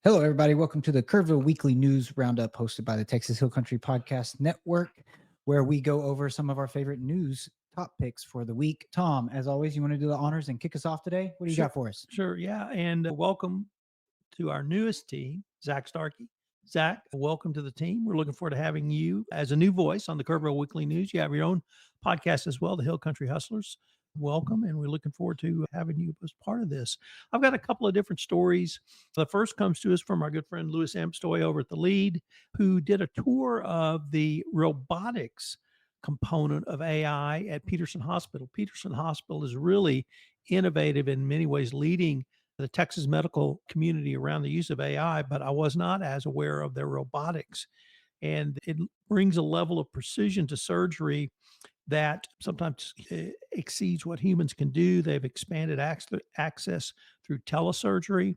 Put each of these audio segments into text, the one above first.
Hello, everybody. Welcome to the Kerrville Weekly News Roundup, hosted by the Texas Hill Country Podcast Network, where we go over some of our favorite news top picks for the week. Tom, as always, you want to do the honors and kick us off today? What do you Sure, got for us? sure, yeah, and welcome to our newest team, Zach Starkey. Zach, welcome to the team. We're looking forward to having you as a new voice on the Kerrville Weekly News. You have your own podcast as well, the Hill Country Hustlers. Welcome, and we're looking forward to having you as part of this. I've got a couple of different stories. The first comes to us from our good friend Louis Amstoy over at the Lead, who did a tour of the robotics component of AI at Peterson Hospital. Peterson Hospital is really innovative in many ways, leading the Texas medical community around the use of AI, but I was not as aware of their robotics. And it brings a level of precision to surgery that sometimes exceeds what humans can do. They've expanded access through telesurgery,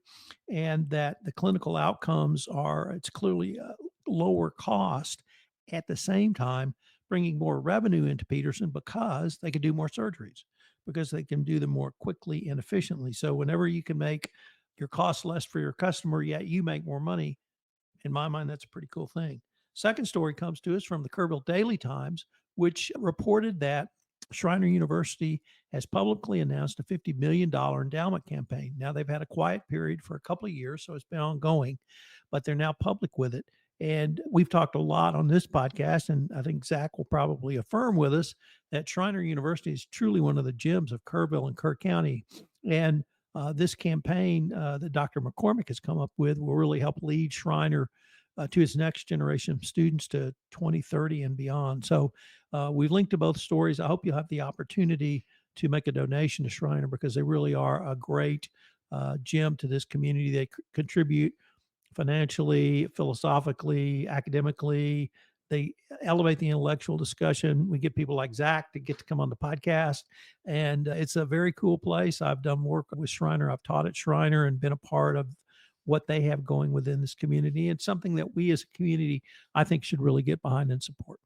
and that the clinical outcomes are, it's clearly a lower cost at the same time, bringing more revenue into Peterson because they can do more surgeries, because they can do them more quickly and efficiently. So, whenever you can make your costs less for your customer, yet you make more money, in my mind, that's a pretty cool thing. Second story comes to us from the Kerrville Daily Times, which reported that Schreiner University has publicly announced a $50 million endowment campaign. Now, they've had a quiet period for a couple of years, so it's been ongoing, but they're now public with it. And we've talked a lot on this podcast, and I think Zach will probably affirm with us that Schreiner University is truly one of the gems of Kerrville and Kerr County. And this campaign that Dr. McCormick has come up with will really help lead Schreiner to its next generation of students to 2030 and beyond. So we've linked to both stories. I hope you'll have the opportunity to make a donation to Schreiner, because they really are a great gem to this community. They contribute financially, philosophically, academically. They elevate the intellectual discussion. We get people like Zach to get to come on the podcast, and it's a very cool place. I've done work with Schreiner. I've taught at Schreiner and been a part of what they have going within this community. It's something that we as a community, I think, should really get behind and support.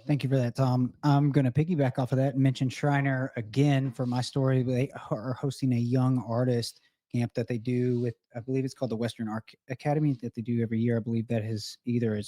Thank you for that, Tom. I'm going to piggyback off of that and mention Schreiner again for my story. They are hosting a young artist camp that they do with, I believe it's called the Western Art Academy, that they do every year. I believe that is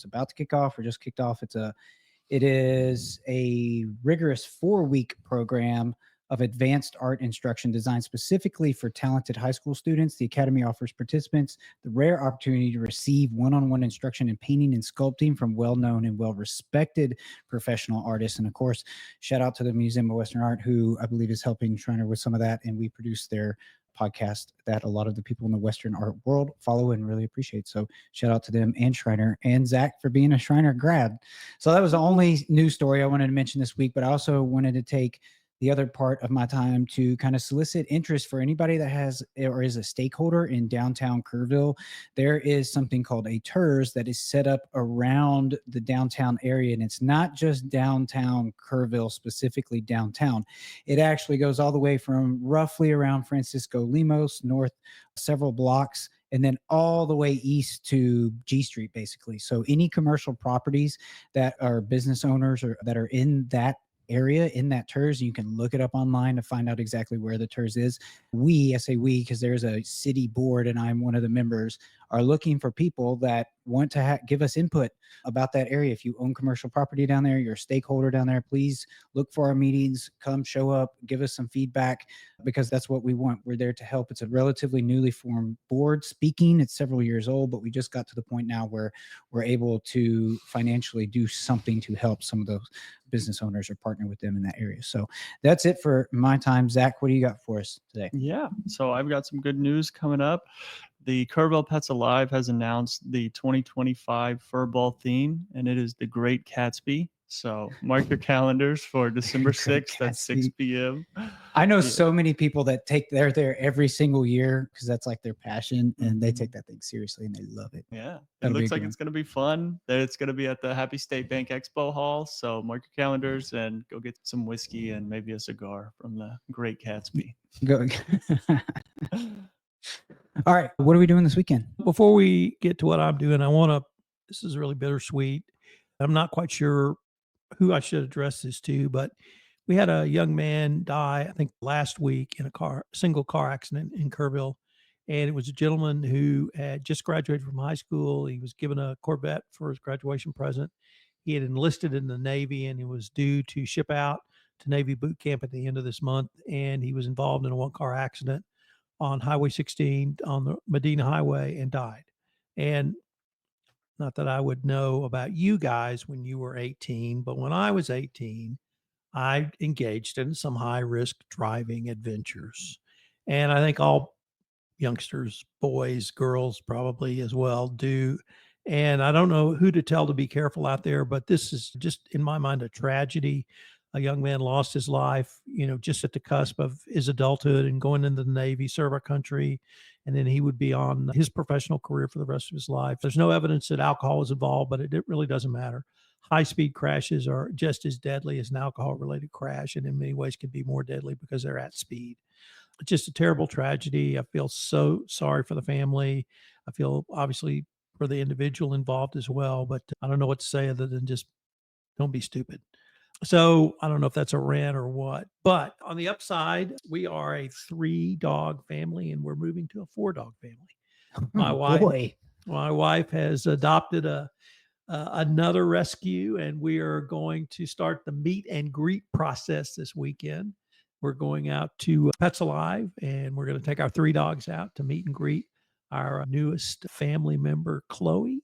about to kick off or just kicked off. It is a rigorous 4-week program of advanced art instruction designed specifically for talented high school students. The Academy offers participants the rare opportunity to receive one-on-one instruction in painting and sculpting from well-known and well-respected professional artists. And of course, shout out to the Museum of Western Art, who I believe is helping Schreiner with some of that. And we produce their podcast that a lot of the people in the Western art world follow and really appreciate. So shout out to them and Schreiner and Zach for being a Schreiner grad. So that was the only news story I wanted to mention this week, but I also wanted to take the other part of my time to kind of solicit interest for anybody that has or is a stakeholder in downtown Kerrville. There is something called a TERS that is set up around the downtown area, and it's not just downtown Kerrville, specifically downtown. It actually goes all the way from roughly around Francisco Lemos north several blocks, and then all the way east to G Street, basically. So any commercial properties that are business owners or that are in that area, in that TERS, you can look it up online to find out exactly where the TERS is. I say we because there's a city board and I'm one of the members, are looking for people that want to give us input about that area. If you own commercial property down there, you're a stakeholder down there, please look for our meetings, come show up, give us some feedback, because that's what we want. We're there to help. It's a relatively newly formed board. Speaking, it's several years old, but we just got to the point now where we're able to financially do something to help some of those business owners or partner with them in that area. So that's it for my time. Zach, what do you got for us today? Yeah, so I've got some good news coming up. The Kerrville Pets Alive has announced the 2025 Furr Ball theme, and it is the Great Gatsby. So mark your calendars for December 6th at 6 p.m. I know so many people that they're there every single year because that's like their passion, and they take that thing seriously and they love it. Yeah, That'll it looks like it's going to be fun. That it's going to be at the Happy State Bank Expo Hall. So mark your calendars and go get some whiskey and maybe a cigar from the Great Gatsby. Go. All right, what are we doing this weekend? Before we get to what I'm doing, this is really bittersweet. I'm not quite sure who I should address this to, but we had a young man die, I think last week, in a single car accident in Kerrville. And it was a gentleman who had just graduated from high school. He was given a Corvette for his graduation present. He had enlisted in the Navy and he was due to ship out to Navy boot camp at the end of this month. And he was involved in a one-car accident on Highway 16 on the Medina Highway and died. And not that I would know about you guys when you were 18, but when I was 18, I engaged in some high risk driving adventures. And I think all youngsters, boys, girls probably as well do. And I don't know who to tell to be careful out there, but this is just in my mind a tragedy. A young man lost his life, just at the cusp of his adulthood and going into the Navy, serve our country. And then he would be on his professional career for the rest of his life. There's no evidence that alcohol was involved, but it really doesn't matter. High speed crashes are just as deadly as an alcohol related crash, and in many ways can be more deadly because they're at speed. It's just a terrible tragedy. I feel so sorry for the family. I feel obviously for the individual involved as well, but I don't know what to say other than just don't be stupid. So I don't know if that's a rant or what, but on the upside, we are a 3-dog family and we're moving to a 4-dog family. My wife has adopted another rescue, and we are going to start the meet and greet process this weekend. We're going out to Pets Alive, and we're going to take our 3 dogs out to meet and greet our newest family member, Chloe,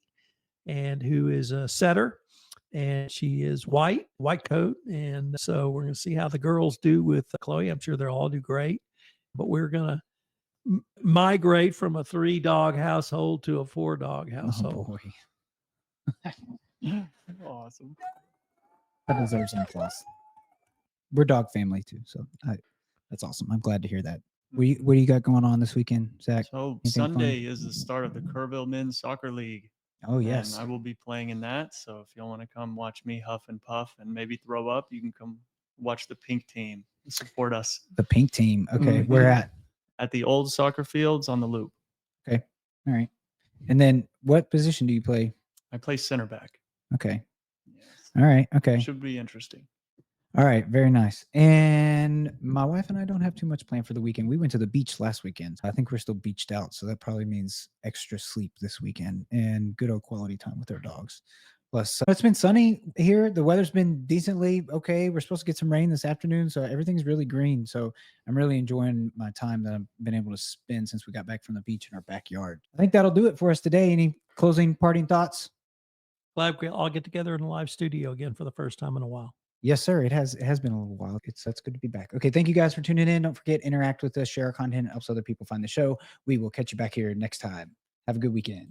and who is a setter. And she is white coat. And so we're going to see how the girls do with Chloe. I'm sure they'll all do great, but we're going to migrate from a 3-dog household to a 4-dog household. Oh boy. Awesome. That deserves an applause. We're dog family too, so that's awesome. I'm glad to hear that. What do you got going on this weekend, Zach? So Anything Sunday fun? is the start of the Kerrville Men's Soccer League. Oh yes. And I will be playing in that. So if you want to come watch me huff and puff and maybe throw up, you can come watch the pink team and support us. The pink team. Okay. Mhm. Where at? At the old soccer fields on the loop. Okay. All right. And then what position do you play? I play center back. Okay. Yes. All right. Okay. Should be interesting. All right. Very nice. And my wife and I don't have too much planned for the weekend. We went to the beach last weekend. I think we're still beached out. So that probably means extra sleep this weekend and good old quality time with our dogs. Plus, it's been sunny here. The weather's been decently okay. We're supposed to get some rain this afternoon. So everything's really green. So I'm really enjoying my time that I've been able to spend since we got back from the beach in our backyard. I think that'll do it for us today. Any closing parting thoughts? Glad we all get together in a live studio again for the first time in a while. Yes, sir. It has been a little while. That's good to be back. Okay. Thank you guys for tuning in. Don't forget, interact with us, share our content. It helps other people find the show. We will catch you back here next time. Have a good weekend.